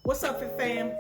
What's up, fam?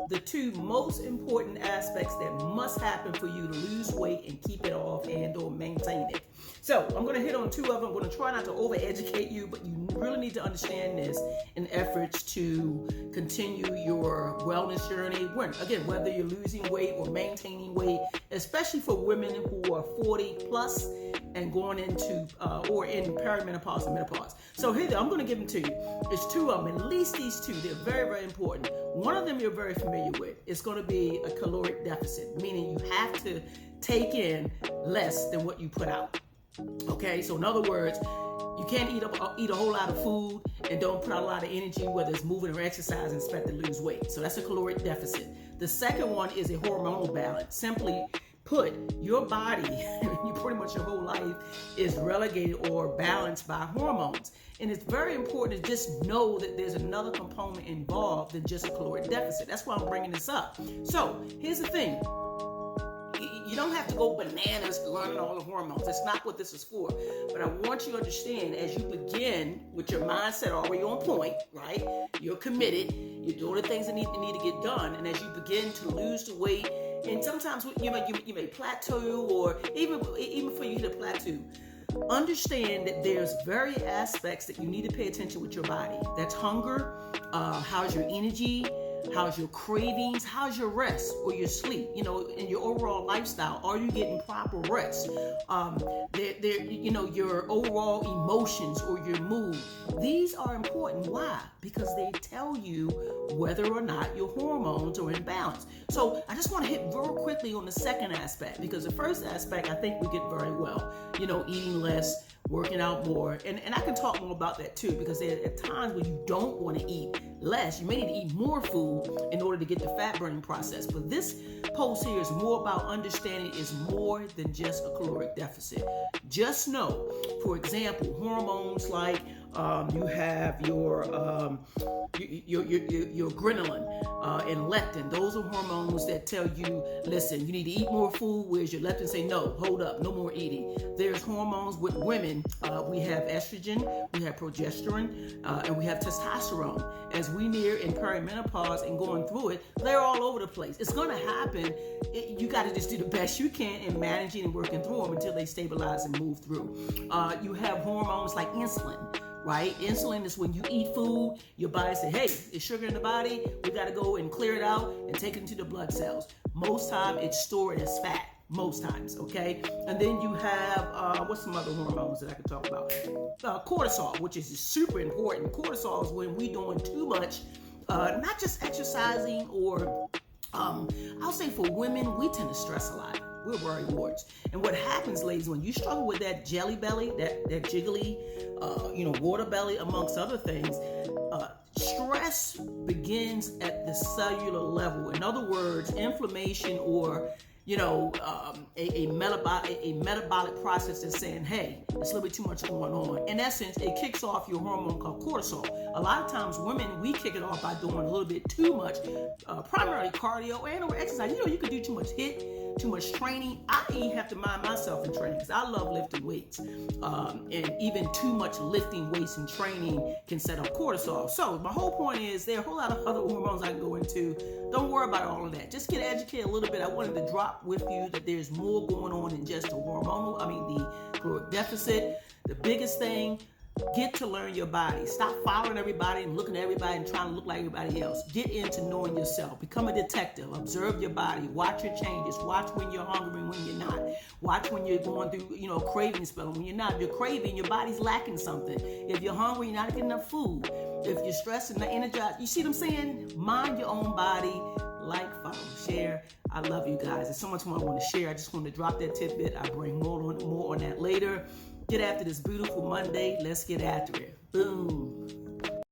The two most important aspects that must happen for you to lose weight and keep it off and or maintain it. So I'm going to hit on two of them. I'm going to try not to over-educate you, but you really need to understand this in efforts to continue your wellness journey. Whether you're losing weight or maintaining weight, especially for women who are 40 plus and going into or in perimenopause and menopause. So here, I'm going to give them to you. There's two of them, at least these two. They're very, very important. One of them you're very familiar with. It's going to be a caloric deficit, meaning you have to take in less than what you put out. Okay, so in other words, you can't eat a whole lot of food and don't put out a lot of energy, whether it's moving or exercise, and expect to lose weight. So that's a caloric deficit. The second one is a hormonal balance. Simply put, your body, you pretty much your whole life is relegated or balanced by hormones. And it's very important to just know that there's another component involved than just a caloric deficit. That's why I'm bringing this up. So here's the thing. You don't have to go bananas learning all the hormones. That's not what this is for. But I want you to understand, as you begin with your mindset already on point, right? You're committed. You're doing the things that need to get done. And as you begin to lose the weight, and sometimes you may plateau, or even before you hit a plateau, understand that there's various aspects that you need to pay attention with your body. That's hunger, how's your energy, how's your cravings, how's your rest or your sleep, in your overall lifestyle. Are you getting proper rest? Your overall emotions or your mood. These are important. Why? Because they tell you whether or not your hormones are in balance. So I just want to hit real quickly on the second aspect, because the first aspect I think we get very well, eating less, working out more, and I can talk more about that too, because there are times when you don't want to eat less. You may need to eat more food in order to get the fat burning process. But this post here is more about understanding it's more than just a caloric deficit. Just know, for example, hormones like you have your adrenaline and leptin. Those are hormones that tell you, listen, you need to eat more food. Whereas your leptin say, no, hold up, no more eating. There's hormones with women. We have estrogen, we have progesterone, and we have testosterone. As we near in perimenopause and going through it, they're all over the place. It's going to happen. You got to just do the best you can in managing and working through them until they stabilize and move through. You have hormones like insulin. Right? Insulin is when you eat food, your body says, hey, it's sugar in the body. We got to go and clear it out and take it into the blood cells. Most time it's stored as fat. Most times, okay? And then you have, what's some other hormones that I can talk about? Cortisol, which is super important. Cortisol is when we're doing too much, not just exercising or, I'll say for women, we tend to stress a lot. We're worry warts. And what happens, ladies, when you struggle with that jelly belly, that jiggly, water belly, amongst other things, stress begins at the cellular level. In other words, inflammation or a metabolic process that's saying, hey, there's a little bit too much going on. In essence, it kicks off your hormone called cortisol. A lot of times women, we kick it off by doing a little bit too much, primarily cardio and or exercise. You could do too much HIIT, too much training. I even have to mind myself in training because I love lifting weights. And even too much lifting weights and training can set up cortisol. So my whole point is there are a whole lot of other hormones I can go into. Don't worry about all of that. Just get educated a little bit. I wanted to drop with you that there's more going on than just the caloric deficit. The biggest thing, get to learn your body. Stop following everybody and looking at everybody and trying to look like everybody else. Get into knowing yourself. Become a detective. Observe your body. Watch your changes. Watch when you're hungry and when you're not. Watch when you're going through, a craving spell. When you're not, if you're craving, your body's lacking something. If you're hungry, you're not getting enough food. If you're stressed and not energized, you see what I'm saying? Mind your own body. Like, follow, share. I love you guys. There's so much more I want to share. I just want to drop that tidbit. I'll bring more on that later. Get after this beautiful Monday. Let's get after it. Boom.